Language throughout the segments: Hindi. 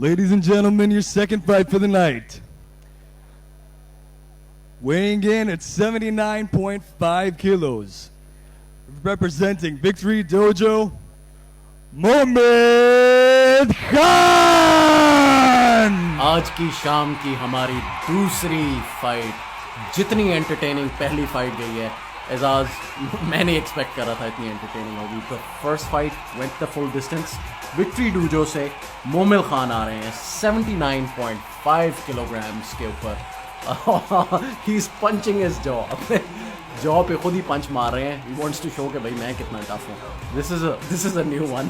Ladies and gentlemen, your second fight for the night. Weighing in at 79.5 kilos. Representing Victory Dojo, Mohammed Khan! आज की शाम की हमारी दूसरी फाइट जितनी एंटरटेनिंग पहली फाइट गई है एजाज, मैं नहीं एक्सपेक्ट कर रहा था इतनी एंटरटेनिंग होगी। The first fight went the full distance. Victory dojo से मोमिल खान आ रहे हैं 79.5 किलोग्राम्स के ऊपर। He is punching his jaw, अपने जॉ पे खुद ही पंच मार रहे हैं। ही वांट्स टू शो कि भाई मैं कितना टफ हूँ। This is a new one.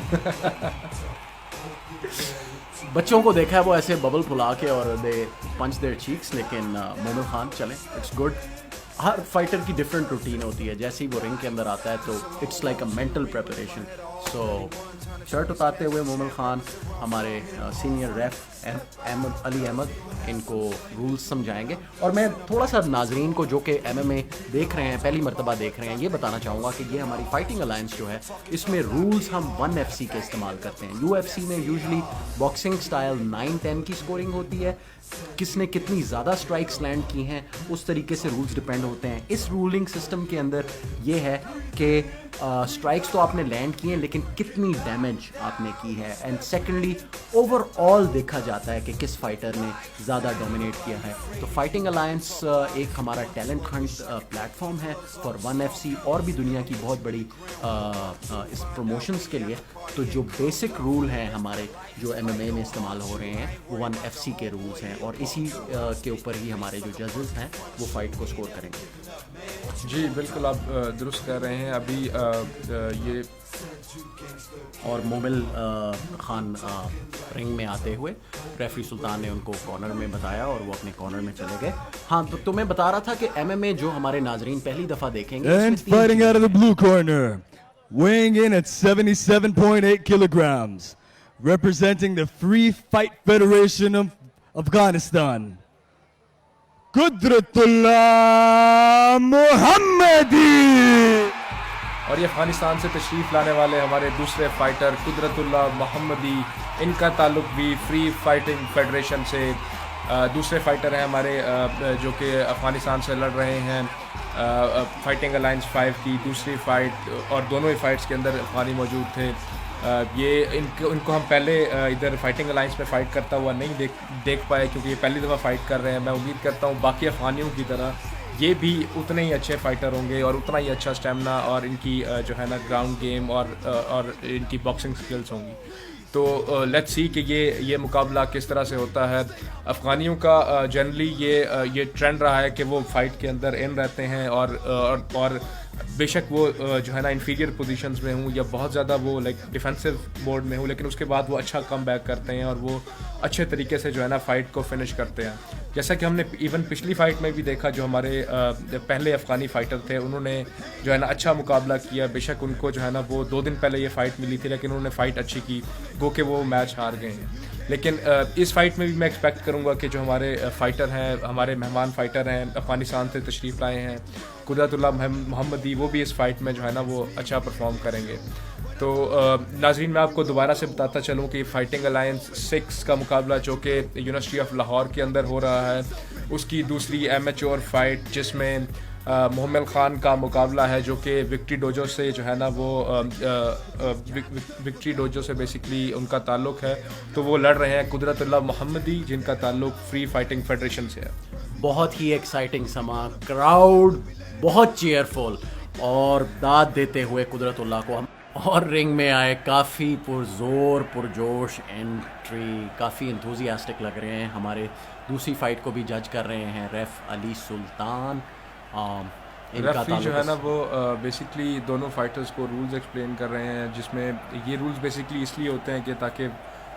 बच्चों को देखा है वो ऐसे बबल फुला के और दे पंच देयर चीक्स, लेकिन मोमिल खान चलें, इट्स गुड। हर फाइटर की डिफरेंट रूटीन होती है। जैसे ही वो रिंग के अंदर आता है तो it's like a mental preparation. So shirt उतारते हुए मोमिल खान हमारे सीनियर रेफ अली अहमद इनको रूल्स समझाएंगे। और मैं थोड़ा सा नाजरीन को जो कि MMA देख रहे हैं, पहली मरतबा देख रहे हैं, ये बताना चाहूँगा कि ये हमारी फाइटिंग अलायंस जो है इसमें रूल्स हम 1FC के इस्तेमाल करते हैं। UFC में यूजली बॉक्सिंग स्टाइल 9-10 की स्कोरिंग होती है। किसने कितनी ज़्यादा स्ट्राइक्स लैंड की हैं उस तरीके से रूल्स डिपेंड होते हैं। इस रूलिंग सिस्टम के अंदर ये है कि स्ट्राइक्स तो आपने लैंड की हैं लेकिन कितनी डैमेज आपने की है। एंड सेकेंडली ओवरऑल देखा जाता है कि किस फाइटर ने ज़्यादा डोमिनेट किया है। तो फाइटिंग अलायंस एक हमारा टैलेंट हंट प्लेटफॉर्म है फॉर 1FC और भी दुनिया की बहुत बड़ी इस प्रमोशंस के लिए। तो जो बेसिक रूल हैं हमारे जो MMA में इस्तेमाल हो रहे हैं वो 1FC के रूल्स हैं और इसी के ऊपर ही हमारे जो जजेस हैं वो फाइट को स्कोर करेंगे। जी बिल्कुल, आप दुरुस्त कर रहे हैं। अभी ये और मोमिल खान रिंग में आते हुए रेफरी सुल्तान ने उनको कॉर्नर में बताया और वो अपने कॉर्नर में चले गए। हाँ, तो मैं बता रहा था कि MMA जो हमारे नाजरीन पहली दफ़ा देखेंगे। And fighting out of the blue corner, weighing in at 77.8 kilograms, representing the Free Fight Federation of Afghanistan, Qudratullah Muhammadi! और ये अफ़गानिस्तान से तशरीफ़ लाने वाले हमारे दूसरे फाइटर कुदरतुल्लाह मोहम्मदी, इनका ताल्लुक भी फ्री फाइटिंग फेडरेशन से। दूसरे फाइटर हैं हमारे जो कि अफ़गानिस्तान से लड़ रहे हैं फाइटिंग अलायंस 5 की दूसरी फ़ाइट, और दोनों ही फ़ाइट्स के अंदर अफ़गानी मौजूद थे। ये इनको हम पहले इधर फाइटिंग अलायंस में फ़ाइट करता हुआ नहीं देख पाए क्योंकि ये पहली दफ़ा फ़ाइट कर रहे हैं। मैं उम्मीद करता हूँ बाकी अफ़गानियों की तरह ये भी उतने ही अच्छे फाइटर होंगे और उतना ही अच्छा स्टेमिना और इनकी जो है ना ग्राउंड गेम और इनकी बॉक्सिंग स्किल्स होंगी। तो लेट्स सी कि ये मुकाबला किस तरह से होता है। अफ़गानियों का जनरली ये ट्रेंड रहा है कि वो फ़ाइट के अंदर इन रहते हैं और बेशक वो जो है ना इंफीरियर पोजीशंस में हूँ या बहुत ज़्यादा वो लाइक डिफेंसिव मोड में हूँ, लेकिन उसके बाद वो अच्छा कम बैक करते हैं और वो अच्छे तरीके से जो है ना फ़ाइट को फिनिश करते हैं। जैसा कि हमने इवन पिछली फ़ाइट में भी देखा, जो हमारे पहले अफ़गानी फ़ाइटर थे उन्होंने जो है ना अच्छा मुकाबला किया। बेशक उनको जो है ना वो 2 दिन पहले ये फ़ाइट मिली थी लेकिन उन्होंने फ़ाइट अच्छी की, गो के वो मैच हार गए हैं। लेकिन इस फाइट में भी मैं एक्सपेक्ट करूंगा कि जो हमारे फ़ाइटर हैं, हमारे मेहमान फ़ाइटर हैं, अफ़गानिस्तान से तशरीफ़ लाए हैं कुदरतुल्लाह मोहम्मदी, वो भी इस फाइट में जो है ना वो अच्छा परफॉर्म करेंगे। तो नाज़रीन, मैं आपको दोबारा से बताता चलूँ कि फाइटिंग अलायंस 6 का मुकाबला जो कि यूनिवर्सिटी ऑफ लाहौर के अंदर हो रहा है, उसकी दूसरी एमेच्योर फाइट जिसमें मोमिल खान का मुकाबला है जो कि विक्ट्री डोजो से जो है ना वो विक्ट्री डोजो से बेसिकली उनका ताल्लुक़ है। तो वो लड़ रहे हैं कुदरतुल्लाह मोहम्मदी जिनका ताल्लुक़ फ्री फाइटिंग फेडरेशन से है। बहुत ही एक्साइटिंग समा, क्राउड बहुत चीयरफुल और दाद देते हुए कुदरतुल्लाह को हम और रिंग में आए। काफ़ी पुरजोर पुरजोश एंट्री, काफ़ी इंथुजियास्टिक लग रहे हैं। हमारे दूसरी फ़ाइट को भी जज कर रहे हैं रेफ अली सुल्तान। रेफरी जो है ना वो बेसिकली दोनों फाइटर्स को रूल्स एक्सप्लेन कर रहे हैं, जिसमें ये रूल्स बेसिकली इसलिए होते हैं कि ताकि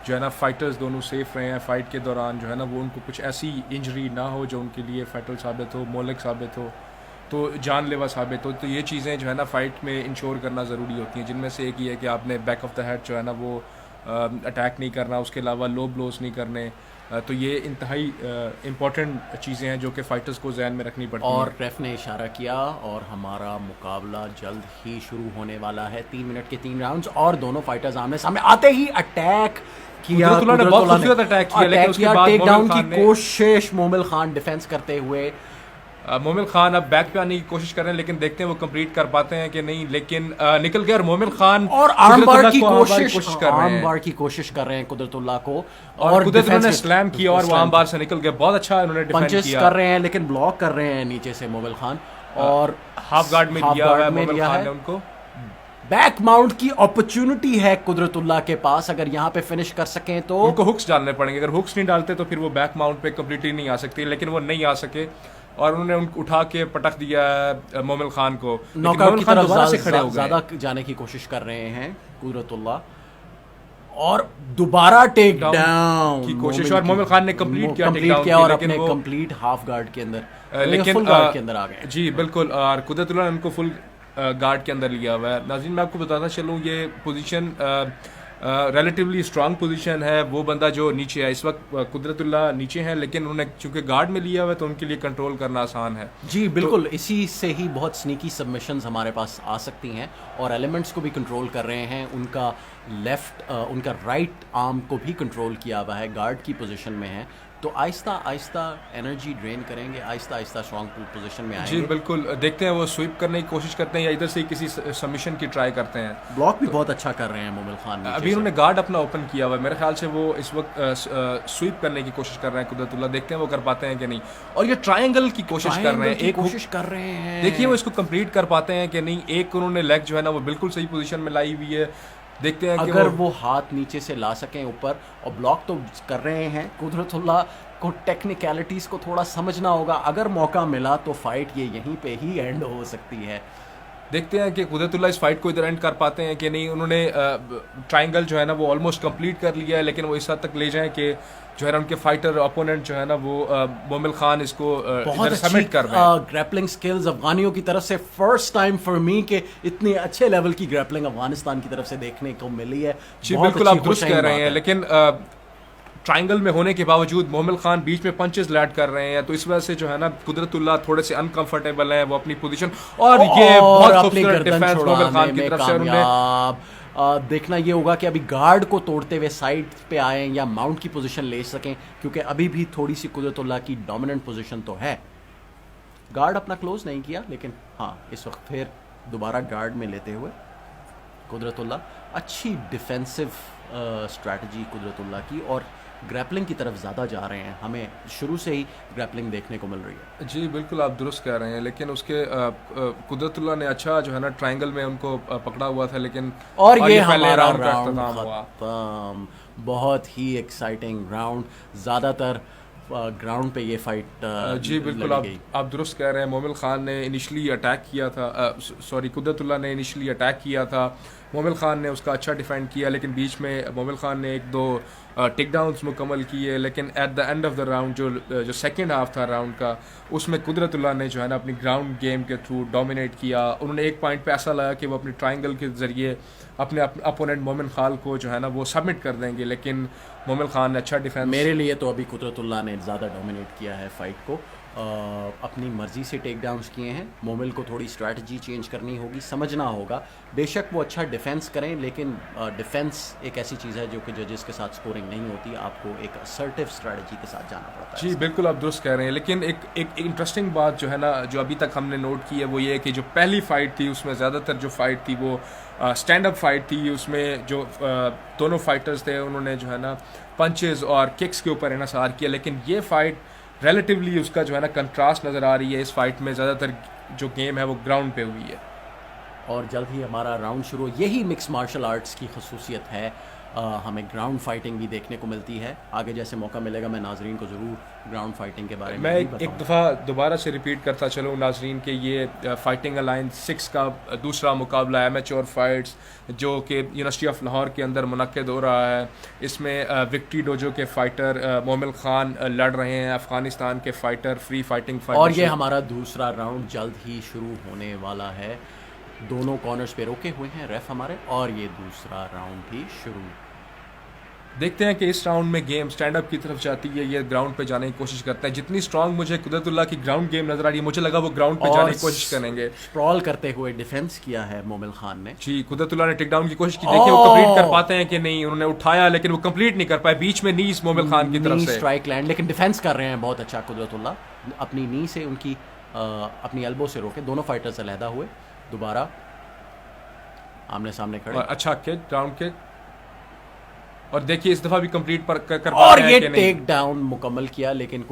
जो है ना फाइटर्स दोनों सेफ़ रहे हैं फ़ाइट के दौरान, जो है ना वो उनको कुछ ऐसी इंजरी ना हो जो उनके लिए फ़ैटल साबित हो, मोहलिक साबित हो, तो जानलेवा साबित हो। तो ये चीज़ें जो है ना फ़ाइट में इंश्योर करना ज़रूरी होती हैं, जिनमें से एक ये है कि आपने बैक ऑफ द हेड जो है ना वो अटैक नहीं करना, उसके अलावा लो ब्लोज नहीं करने। तो ये इंतहाई इम्पॉर्टेंट चीज़ें हैं जो कि फ़ाइटर्स को जहन में रखनी पड़ती हैं। और रेफ ने इशारा किया और हमारा मुकाबला जल्द ही शुरू होने वाला है। 3 मिनट के 3 राउंड्स और दोनों फाइटर्स आमने सामने आते ही अटैक किया। कुदरतुल्लाह ने बहुत खूबसूरत अटैक किया, लेकिन उसके बाद टेक डाउन मोमिल की खान ने कोशिश मोमिल खान डिफेंस करते हुए। मोमिल खान अब बैक पे आने की कोशिश कर रहे हैं, लेकिन देखते हैं वो कंप्लीट कर पाते हैं कि नहीं। लेकिन निकल गया और मोमिल खान और आर्म बार की कुदरतुल्लाह कोशिश कर रहे आर्म हैं। बार की कोशिश कर रहे हैं कुदरतुल्लाह को, और कुदरतुल्लाह ने defense स्लैम किया और वो आर्म बार से निकल गया। बहुत अच्छा उन्होंने डिफेंड पंचेस किया। कर रहे हैं लेकिन ब्लॉक कर रहे हैं नीचे से मोमिल खान। और हाफ गार्ड में हाफ दिया हुआ है गार्ड में मोमिल दिया खान है। ने उनको। बैक माउंट की अपॉर्चुनिटी है कुदरतुल्लाह के पास, अगर यहाँ पे फिनिश कर सकें तो। उनको हुक्स डालने पड़ेंगे, अगर हुक्स नहीं डालते तो फिर वो बैक माउंट पे कंप्लीटली नहीं आ सकती, लेकिन वो नहीं आ सके और उन्होंने उनको उठा के पटक दिया मोमिल खान को। लेकिन नॉकआउट मोमिल की खान तरफ दोबारा से खड़े हो गए। ज्यादा जाने की कोशिश कर रहे हैं कुदरतुल्लाह और दोबारा टेक डाउन की कोशिश, और मोमिल खान ने कंप्लीट किया टेक डाउन किया और लेकिन अपने वो कंप्लीट हाफ गार्ड के अंदर लेकिन फुल गार्ड के अंदर आ गए। जी बिल्कुल, और कुदरतुल्लाह ने उनको फुल गार्ड के अंदर लिया हुआ है। नाज़रीन मैं आपको बताता चलूँ ये पोजीशन रिलेटिवली स्ट्रांग पोजीशन है। वो बंदा जो नीचे है इस वक्त कुदरतुल्लाह नीचे हैं, लेकिन उन्होंने चूंकि गार्ड में लिया हुआ है तो उनके लिए कंट्रोल करना आसान है। जी बिल्कुल, इसी से ही बहुत स्नीकी सबमिशंस हमारे पास आ सकती हैं और एलिमेंट्स को भी कंट्रोल कर रहे हैं। उनका उनका राइट आर्म को भी कंट्रोल किया हुआ है, गार्ड की पोजीशन में है। तो आहिस्ता आहिस्ता एनर्जी ड्रेन करेंगे, आहिस्ता आहिस्ता स्ट्रॉन्ग पोजीशन में आएंगे। जी बिल्कुल, देखते हैं वो स्वीप करने की कोशिश करते हैं या इधर से ही किसी सबमिशन की ट्राई करते हैं। ब्लॉक भी बहुत अच्छा कर रहे हैं मोमिल खान। अभी उन्होंने गार्ड अपना ओपन किया हुआ है, मेरे ख्याल से वो इस वक्त स्वीप करने की कोशिश कर रहे हैं कुदरतुल्लाह। देखते हैं वो कर पाते हैं कि नहीं। और ये ट्रायंगल की कोशिश कर रहे हैं, एक कोशिश कर रहे हैं। देखिए वो इसको कंप्लीट कर पाते हैं कि नहीं। एक उन्होंने लेग जो है ना वो बिल्कुल सही पोजीशन में लाई हुई है। देखते हैं कि अगर वो हाथ नीचे से ला सकें ऊपर, और ब्लॉक तो कर रहे हैं। कुदरतुल्लाह को टेक्निकलिटीज को थोड़ा समझना होगा। अगर मौका मिला तो फाइट ये यहीं पे ही एंड हो सकती है। देखते हैं कि कुदरतुल्लाह इस फाइट को इधर एंड कर पाते हैं कि नहीं। उन्होंने ट्रायंगल जो है ना वो ऑलमोस्ट कंप्लीट कर लिया है, लेकिन वो इस हद तक ले जाएं कि जो है ना उनके फाइटर अपोनेंट जो है ना वो मोमिल खान इसको बहुत सबमिट कर रहे हैं। ग्रैपलिंग स्किल्स अफगानियों की तरफ से फर्स्ट टाइम फॉर मी के इतने अच्छे लेवल की ग्रैपलिंग अफगानिस्तान की तरफ से देखने को मिली है। जी बिल्कुल, आप दुरुस्त कह रहे हैं, लेकिन ट्रायंगल में होने के बावजूद मोमिल खान बीच में पंचेस लैंड कर रहे हैं, तो इस वजह से जो है ना कुदरतुल्लाह थोड़े से अनकंफर्टेबल हैं वो अपनी पोजीशन। और ये बहुत खूबसूरत डिफेंस मोमिल खान की तरफ से उन्होंने देखना ये होगा कि अभी गार्ड को तोड़ते हुए साइड पे आए या माउंट की पोजीशन ले सकें, क्योंकि अभी भी थोड़ी सी कुदरतुल्लाह की डोमिनेंट पोजीशन तो है। गार्ड अपना क्लोज नहीं किया, लेकिन हाँ इस वक्त फिर दोबारा गार्ड में लेते हुए कुदरतुल्लाह। अच्छी डिफेंसिव स्ट्रैटेजी कुदरतुल्लाह की, और ग्रैपलिंग की तरफ ज़्यादा जा रहे हैं। हमें शुरू से ही ग्रैपलिंग देखने को मिल रही है। जी बिल्कुल, आप दुरुस्त कह रहे हैं, लेकिन उसके कुदरतुल्लाह ने अच्छा जो है ना ट्रायंगल में उनको पकड़ा हुआ था, लेकिन और ये पहले हमारा राउंड का राउंड अख्ताम हुआ। खत्म। बहुत ही एक्साइटिंग राउंड। ज़्यादातर ग्राउंड पे ये फाइट जी बिल्कुल, आप दुरुस्त कह रहे हैं। मोमिल खान ने इनिशली अटैक किया था, सॉरी कुदरतुल्लाह ने इनिशली अटैक किया था। मोमिल खान ने उसका अच्छा डिफेंड किया, लेकिन बीच में मोमिल खान ने 1-2 टेक डाउन्स मुकम्मल किए। लेकिन at the end of the round जो सेकंड हाफ था राउंड का, उसमें कुदरतुल्लाह ने जो है ना अपनी ग्राउंड गेम के थ्रू डोमिनेट किया। उन्होंने एक पॉइंट पे ऐसा लगा कि वो अपनी ट्रायंगल के ज़रिए अपने अपोनेंट मोमिन खान को जो है ना वो सबमिट कर देंगे, लेकिन मोमिल खान ने अच्छा डिफेंस। मेरे लिए तो अभी कुदरतुल्लाह ने ज़्यादा डोमिनेट किया है फाइट को। अपनी मर्जी से टेक डाउन्स किए हैं। मोमिल को थोड़ी स्ट्रैटेजी चेंज करनी होगी, समझना होगा। बेशक वो अच्छा डिफेंस करें, लेकिन डिफेंस एक ऐसी चीज़ है जो कि जजेस के साथ स्कोरिंग नहीं होती। आपको एक असर्टिव स्ट्रैटेजी के साथ जाना पड़ता है। जी बिल्कुल, आप दुरुस्त कह रहे हैं, लेकिन एक इंटरेस्टिंग बात जो है ना जो अभी तक हमने नोट की है वो ये है कि जो पहली फ़ाइट थी उसमें ज़्यादातर जो फ़ाइट थी वो स्टैंड अप फाइट थी। उसमें जो दोनों फाइटर्स थे उन्होंने जो है ना पंचेस और किक्स के ऊपर इन्हिसार किया, लेकिन ये फ़ाइट रिलेटिवली उसका जो है ना कंट्रास्ट नज़र आ रही है। इस फाइट में ज़्यादातर जो गेम है वो ग्राउंड पे हुई है। और जल्द ही हमारा राउंड शुरू। यही मिक्स मार्शल आर्ट्स की खसूसियत है, हमें ग्राउंड फाइटिंग भी देखने को मिलती है। आगे जैसे मौका मिलेगा मैं नाजरीन को ज़रूर ग्राउंड फाइटिंग के बारे में मैं एक दफ़ा दोबारा से रिपीट करता चलूँ नाजरीन के ये फाइटिंग अलायंस 6 का दूसरा मुकाबला एमेच्योर फाइट्स जो कि यूनिवर्सिटी ऑफ लाहौर के अंदर मुनक्किद हो रहा है। इसमें विक्ट्री डोजो के फ़ाइटर मोमिल खान लड़ रहे हैं अफ़गानिस्तान के फ़ाइटर फ्री फाइटिंग फाइटर। और ये हमारा दूसरा राउंड जल्द ही शुरू होने वाला है। दोनों कॉर्नर्स पे रोके हुए हैं रेफ हमारे, और ये दूसरा राउंड भी शुरू देखते हैं कि इस राउंड में गेम स्टैंड अप की तरफ जाती है, ये ग्राउंड पे जाने की कोशिश करते हैं। जितनी स्ट्रांग मुझे कुदरतुल्लाह की ग्राउंड गेम नजर आ रही है, मुझे लगा वो ग्राउंड पे जाने की कोशिश करेंगे। स्प्रॉल करते हुए डिफेंस किया है मोमिल खान ने। जी, कुदरतुल्लाह ने टेक डाउन की कोशिश की, देखिए वो कंप्लीट कर पाते हैं कि नहीं। उन्होंने उठाया लेकिन वो कंप्लीट नहीं कर पाए, बीच में नीस मोमिल खान की तरफ से स्ट्राइक लैंड, लेकिन डिफेंस कर रहे हैं बहुत अच्छा कुदरतुल्लाह। अपनी नी से उनकी अपनी एल्बो से रोके, दोनों फाइटर्स अलहदा हुए, दोबारा आमने सामने खड़े। और अच्छा किक, डाउन किक, और देखिए इस दफा भी कंप्लीट कर पा और रहे हैं ये कि नहीं। टेक डाउन मुकम्मल किया, लेकिन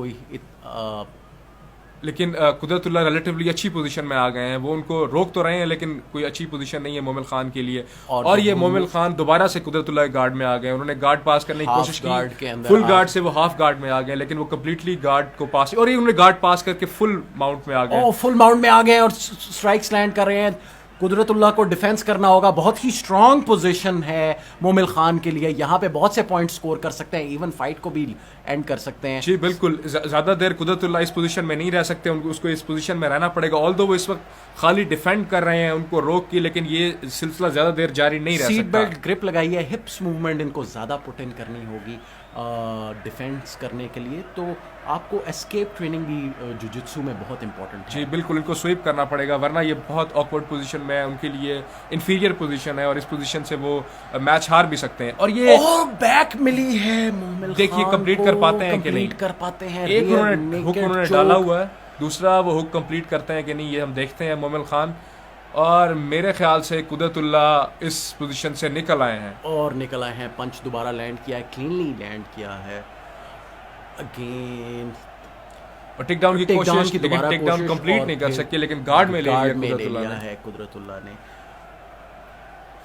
लेकिन कुदरतुल्लाह रिलेटिवली अच्छी पोजीशन में आ गए हैं। वो उनको रोक तो रहे हैं लेकिन कोई अच्छी पोजीशन नहीं है मोमिल खान के लिए। और ये मोमिल खान दोबारा से कुदरतुल्लाह गार्ड में आ गए। उन्होंने गार्ड पास करने की कोशिश की, फुल गार्ड से वो हाफ गार्ड में आ गए, लेकिन वो कंप्लीटली गार्ड को पास, और ये उन्होंने गार्ड पास करके फुल माउंट में आ गए। फुल माउंट में आ गए और स्ट्राइक्स लैंड कर रहे हैं। कुदरतुल्लाह को डिफेंस करना होगा, बहुत ही स्ट्रांग पोजीशन है मोमिल खान के लिए। यहाँ पे बहुत से पॉइंट स्कोर कर सकते हैं, इवन फाइट को भी एंड कर सकते हैं। जी बिल्कुल, ज़्यादा देर कुदरतुल्लाह इस पोजीशन में नहीं रह सकते, उनको उसको इस पोजीशन में रहना पड़ेगा। ऑल्दो वो इस वक्त खाली डिफेंड कर रहे हैं उनको रोक की, लेकिन ये सिलसिला ज़्यादा देर जारी नहीं रह सकता। सीट बेल्ट ग्रिप लगाई है, हिप्स मूवमेंट इनको ज़्यादा पुट इन करनी होगी डिफेंस करने के लिए। तो आपको एस्केप ट्रेनिंग भी जुजित्सु में बहुत इंपॉर्टेंट है। जी बिल्कुल, इनको स्वीप करना पड़ेगा, वरना ये बहुत ऑकवर्ड पोजीशन में है, उनके लिए इंफीरियर पोजीशन है और इस पोजीशन से वो मैच हार भी सकते हैं। और ये बैक मिली है मोमिल देखिए खान कंप्लीट को, कर पाते हैं कि नहीं, कर पाते हैं। एक उन्होंने हुक उन्होंने डाला हुआ है, दूसरा वो हुक कंप्लीट करते हैं कि नहीं, ये हम देखते हैं मोमिल खान। और मेरे ख्याल से कुदरतुल्लाह इस पोजीशन से निकल आए हैं और निकल आए हैं। पंच दोबारा लैंड किया है, क्लीनली लैंड किया है अगेन। और टेक डाउन की कोशिश, लेकिन टेक डाउन कंप्लीट नहीं कर सके, लेकिन गार्ड में ले लिया कुदरतुल्लाह ने।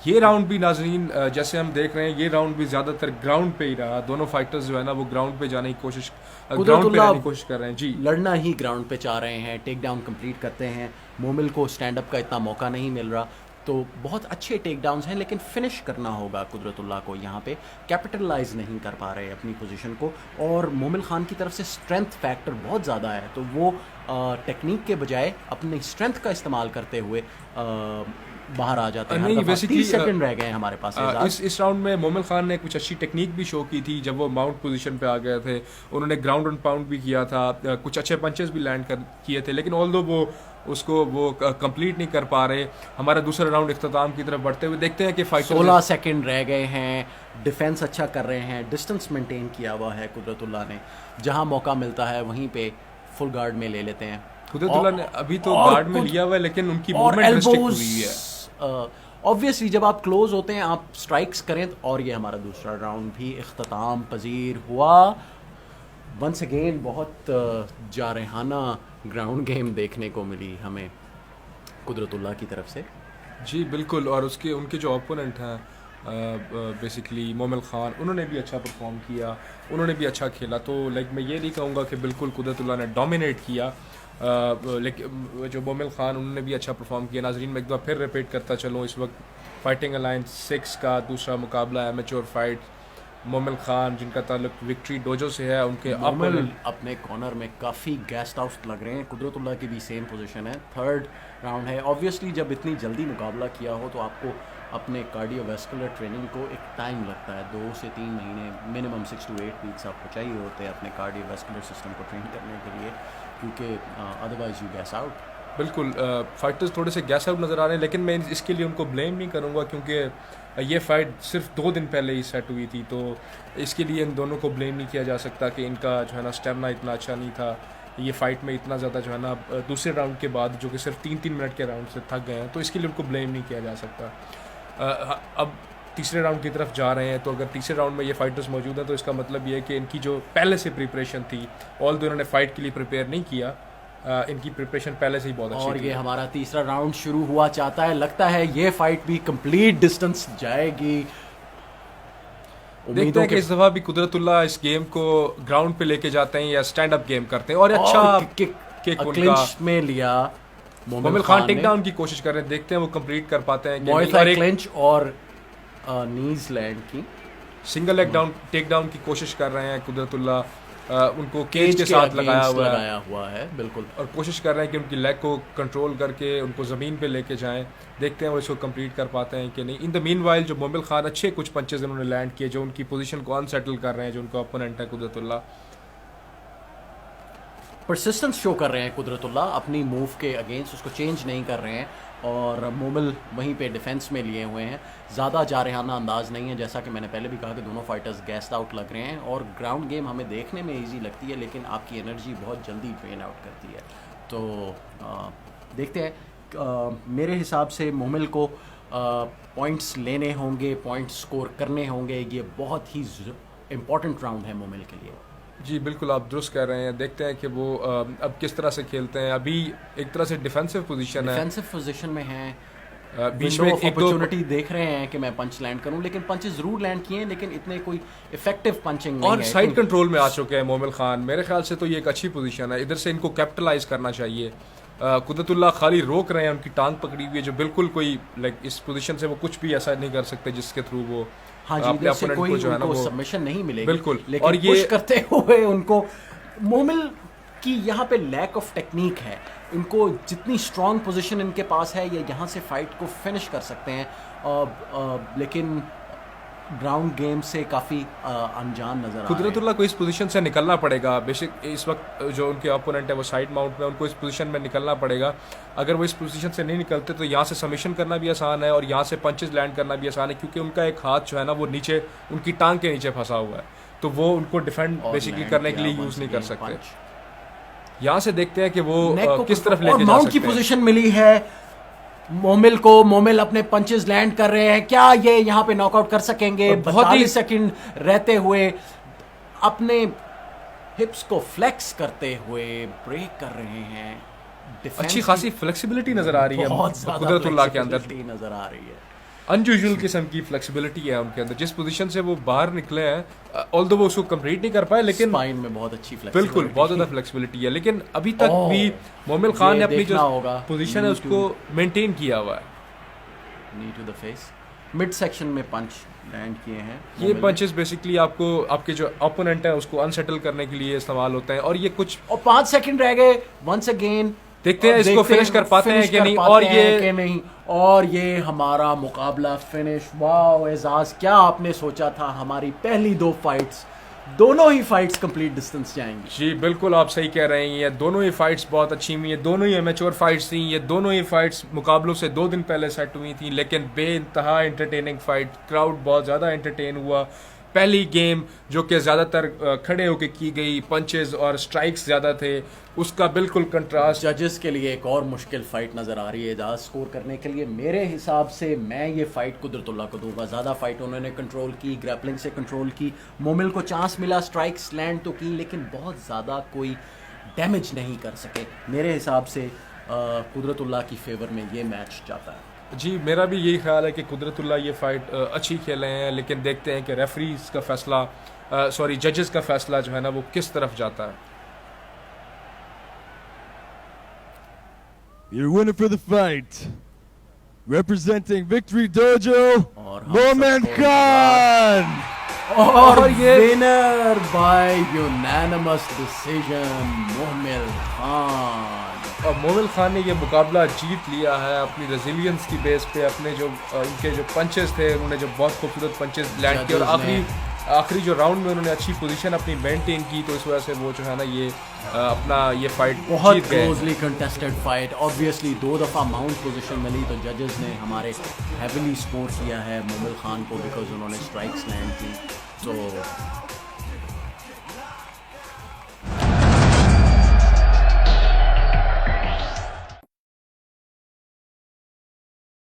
ये राउंड भी नाजरीन जैसे हम देख रहे हैं, ये राउंड भी ज्यादातर ग्राउंड पे ही रहा। दोनों फाइटर्स जो है ना वो ग्राउंड पे जाने की कोशिश, ग्राउंड पे रहने की कोशिश कर रहे हैं। जी, लड़ना ही ग्राउंड पे चाह रहे हैं, टेक डाउन कंप्लीट करते हैं। मोमिल को स्टैंड अप का इतना मौका नहीं मिल रहा, तो बहुत अच्छे टेक डाउन्स हैं, लेकिन फिनिश करना होगा कुदरतुल्लाह को। यहाँ पे कैपिटलाइज नहीं कर पा रहे अपनी पोजीशन को, और मोमिल खान की तरफ से स्ट्रेंथ फैक्टर बहुत ज़्यादा है, तो वो टेक्निक के बजाय अपनी स्ट्रेंथ का इस्तेमाल करते हुए बाहर आ जाते हैं। नहीं, बेसिकली 30 सेकंड रह गए हैं हमारे पास। इस राउंड में मोमिल खान ने कुछ अच्छी टेक्निक भी शो की थी जब वो माउंट पोजीशन पे आ गए थे। उन्होंने ग्राउंड एंड पाउंड भी किया था, कुछ अच्छे पंचेस भी लैंड किए थे, लेकिन ऑल्दो वो उसको कंप्लीट नहीं कर पा रहे। हमारा दूसरा राउंड इख्तिताम की तरफ बढ़ते हुए देखते हैं कि 16 सेकंड रह गए हैं। डिफेंस अच्छा कर रहे हैं, डिस्टेंस मेंटेन किया हुआ है कुदरतुल्लाह ने, जहाँ मौका मिलता है वहीं पे फुल गार्ड में ले लेते हैं। कुदरतुल्लाह ने अभी तो गार्ड में लिया हुआ है, लेकिन उनकी मूवमेंट रिस्ट्रिक्ट हुई है। ऑब्वियसली जब आप क्लोज होते हैं आप स्ट्राइक्स करें। और ये हमारा दूसरा राउंड भी इख्तिताम पजीर हुआ। वंस अगेन बहुत जारहाना ग्राउंड गेम देखने को मिली हमें कुदरतुल्लाह की तरफ से। जी बिल्कुल, और उनके जो ओपोनेंट हैं बेसिकली मोमिल खान, उन्होंने भी अच्छा परफॉर्म किया, उन्होंने भी अच्छा खेला। तो मैं ये नहीं कहूँगा कि बिल्कुल कुदरतुल्लाह ने डोमिनेट किया, लेकिन जो मोमिल खान उन्होंने भी अच्छा परफॉर्म किया। नाजरीन मैं एक बार फिर रिपीट करता चलूँ, इस वक्त फाइटिंग अलायंस 6 का दूसरा मुकाबला एमेच्योर फाइट मोमिल खान, जिनका ताल्लुक विक्ट्री डोजो से है, उनके अपने कॉर्नर में काफ़ी गेस्ट आउट लग रहे हैं। कुदरतुल्लाह की भी सेम पोजीशन है, थर्ड राउंड है। ऑब्वियसली जब इतनी जल्दी मुकाबला किया हो तो आपको अपने कार्डियोवैस्कुलर ट्रेनिंग को एक टाइम लगता है, 2 से 3 महीने, मिनिमम 6 to 8 वीक्स आपको चाहिए होते हैं अपने कार्डियोवैस्कुलर सिस्टम को ट्रेन करने के लिए, क्योंकि अदरवाइज यू गैस आउट। बिल्कुल, फाइटर्स थोड़े से गैस आउट नज़र आ रहे हैं, लेकिन मैं इसके लिए उनको ब्लेम नहीं करूँगा, क्योंकि ये फ़ाइट सिर्फ 2 दिन पहले ही सेट हुई थी। तो इसके लिए इन दोनों को ब्लेम नहीं किया जा सकता कि इनका जो है ना स्टेमिना इतना अच्छा नहीं था, ये फ़ाइट में इतना ज़्यादा जो है ना दूसरे राउंड के बाद जो कि सिर्फ 3-3 मिनट के राउंड से थक गए हैं, तो इसके लिए उनको ब्लेम नहीं किया जा सकता। अब तीसरे राउंड की तरफ जा रहे हैं, तो अगर तीसरे राउंड में ये फाइटर्स मौजूद हैं तो इसका मतलब ये है कि इनकी जो पहले से प्रिपरेशन थी, ऑल दो इन्होंने फाइट के लिए प्रिपेयर नहीं किया, इनकी प्रिपरेशन पहले से ही बहुत अच्छी और थी। ये हमारा तीसरा राउंड शुरू हुआ चाहता है, लगता है ये फाइट भी कंप्लीट डिस्टेंस जाएगी। देखते हैं कि इस दफा भी कुदरतुल्लाह इस गेम को ग्राउंड पे लेके जाते हैं या स्टैंड अप गेम करते हैं। और अच्छा किक उनका में लिया, मोमिल खान टेक डाउन की कोशिश कर रहे हैं, देखते हैं वो कंप्लीट कर पाते हैं कि नहीं। क्लिंच और नीज लैंड की single leg down take down की कोशिश कर रहे हैं कुदरतुल्लाह, उनको केज के साथ लगाया हुआ है बिल्कुल। और कोशिश कर रहे हैं कि उनकी लेग को कंट्रोल करके उनको ज़मीन पे लेके जाएं। देखते हैं वो इसको कंप्लीट कर पाते हैं कि नहीं। इन द मीन वाइल जो मोमिल खान अच्छे कुछ पंचेज उन्होंने लैंड किए जो उनकी पोजीशन को अनसेटल कर रहे हैं, जो उनका ओपोनेंट है कुदरतुल्लाह। परसिस्टेंस शो कर रहे हैं कुदरतुल्लाह अपनी मूव के अगेंस्ट, उसको चेंज नहीं कर रहे हैं और मोमिल वहीं पे डिफेंस में लिए हुए हैं। ज़्यादा जारहाना अंदाज नहीं है, जैसा कि मैंने पहले भी कहा कि दोनों फाइटर्स गैस्ड आउट लग रहे हैं और ग्राउंड गेम हमें देखने में इजी लगती है लेकिन आपकी एनर्जी बहुत जल्दी ड्रेन आउट करती है। तो देखते हैं, मेरे हिसाब से मोमिल को पॉइंट्स लेने होंगे, पॉइंट्स स्कोर करने होंगे। ये बहुत ही इम्पॉर्टेंट राउंड है मोमिल के लिए। जी बिल्कुल, आप दुरुस्त कह रहे हैं। देखते हैं कि वो अब किस तरह से खेलते हैं। अभी एक तरह से डिफेंसिव पोजीशन है, डिफेंसिव पोजीशन में है, बीच में एक अपॉर्चुनिटी देख रहे हैं कि मैं पंच लैंड करूं, लेकिन पंचेस जरूर लैंड किए हैं लेकिन इतने कोई इफेक्टिव पंचिंग नहीं है। और साइड कंट्रोल में आ चुके हैं मोमिल खान। मेरे ख्याल से तो ये एक अच्छी पोजीशन है, इधर से इनको कैपिटलाइज करना चाहिए। कुदरतुल्लाह खाली रोक रहे हैं, उनकी टांग पकड़ी हुई है जो बिल्कुल कोई लाइक इस पोजीशन से वो कुछ भी ऐसा नहीं कर सकते जिसके थ्रू वो अपने अपोनेंट को जो है ना वो सबमिशन नहीं मिलेगी। बिल्कुल, लेकिन और ये पुश करते हुए उनको मोमिल की यहाँ पे लैक ऑफ टेक्निक है। इनको जितनी स्ट्रॉन्ग पोजीशन इनके पास है ये यहाँ से फाइट को फिनिश कर सकते हैं, लेकिन ग्राउंड गेम से काफ़ी अनजान नजर आ रहे हैं। कुदरतुल्लाह को इस पोजीशन से निकलना पड़ेगा। बेशक इस वक्त जो उनके ओपोनेंट है वो साइड माउंट में, उनको इस पोजीशन में निकलना पड़ेगा। अगर वो इस पोजीशन से नहीं निकलते तो यहाँ से सबमिशन करना भी आसान है और यहाँ से पंचेस लैंड करना भी आसान है क्योंकि उनका एक हाथ जो है ना वो नीचे उनकी टांग के नीचे फंसा हुआ है, तो वो उनको डिफेंड बेसिकली करने के लिए यूज़ नहीं कर सकते। यहाँ से देखते हैं कि वो किस तरफ लेके जा सकते हैं। माउंट की पोजीशन मिली है मोमिल को, मोमिल अपने पंचेस लैंड कर रहे हैं। क्या ये यहाँ पे नॉकआउट कर सकेंगे? 42 सेकंड रहते हुए अपने हिप्स को फ्लेक्स करते हुए ब्रेक कर रहे हैं। अच्छी खासी फ्लेक्सिबिलिटी नजर आ रही है कुदरतुल्लाह के अंदर, नजर आ रही है। अनयूजुअल किस्म की फ्लेक्सिबिलिटी है उनके अंदर। जिस पोजीशन से वो बाहर निकले हैं, ऑल्दो वो उसको कंप्लीट नहीं कर पाए लेकिन स्पाइन में बहुत अच्छी फ्लेक्सिबिलिटी, बिल्कुल बहुत ज़्यादा फ्लेक्सिबिलिटी है। लेकिन अभी तक भी मोमिल खान ने अपनी जो पोजीशन है उसको मेंटेन किया हुआ है। Knee to the face, mid section में पंच लैंड किए हैं। ये पंचेस बेसिकली आपको आपके जो ओपोनेंट है उसको अनसेटल करने के लिए इस्तेमाल होते हैं। और ये कुछ और 5 सेकंड रह गए। वंस अगेन देखते हैं इसको फिनिश कर पाते हैं कि नहीं। और ये नहीं, और ये हमारा मुकाबला फिनिश। वाओ एजाज, क्या आपने सोचा था हमारी पहली 2 फाइट्स, दोनों ही फाइट्स कंप्लीट डिस्टेंस जाएंगी? जी बिल्कुल, आप सही कह रहे हैं। ये दोनों ही फाइट्स बहुत अच्छी हुई हैं, दोनों ही मैच्योर फाइट्स थी। ये दोनों ही फाइट्स मुकाबलों से 2 दिन पहले सेट हुई थी लेकिन बेइंतहा एंटरटेनिंग फाइट। क्राउड बहुत ज़्यादा एंटरटेन हुआ। पहली गेम जो कि ज़्यादातर खड़े होकर की गई, पंचेस और स्ट्राइक्स ज़्यादा थे, उसका बिल्कुल कंट्रास्ट जजेस के लिए एक और मुश्किल फाइट नज़र आ रही है एजाज स्कोर करने के लिए। मेरे हिसाब से मैं ये फाइट कुदरतुल्लाह को दूंगा। ज़्यादा फाइट उन्होंने कंट्रोल की, ग्रैपलिंग से कंट्रोल की। मोमिल को चांस मिला, स्ट्राइक्स लैंड तो की लेकिन बहुत ज़्यादा कोई डैमेज नहीं कर सके। मेरे हिसाब से कुदरतुल्लाह की फेवर में ये मैच जाता है। जी मेरा भी यही ख्याल है कि कुदरतुल्लाह ये फ़ाइट अच्छी खेले हैं लेकिन देखते हैं कि रेफरीज का फैसला, सॉरी जजेस का फैसला जो है ना वो किस तरफ जाता है। Your winner for the fight, representing Victory Dojo, Momin Khan. और ये winner by unanimous decision Momin Khan. और मोमिल खान ने ये मुकाबला जीत लिया है अपनी रेजिलियंस की बेस पे। अपने जो इनके जो पंचेस थे उन्होंने जो बहुत खूबसूरत पंचेस लैंड किए और आखिरी जो राउंड में उन्होंने अच्छी पोजीशन अपनी मेंटेन की, तो इस वजह से वो जो है ना ये अपना ये फाइट बहुत क्लोजली कंटेस्टेड फाइट। ऑब्वियसली 2 दफ़ा माउंट पोजीशन मिली तो जजेस ने हमारे हैवीली स्कोर किया है मोमिल खान को बिकॉज उन्होंने स्ट्राइक्स लैंड की। तो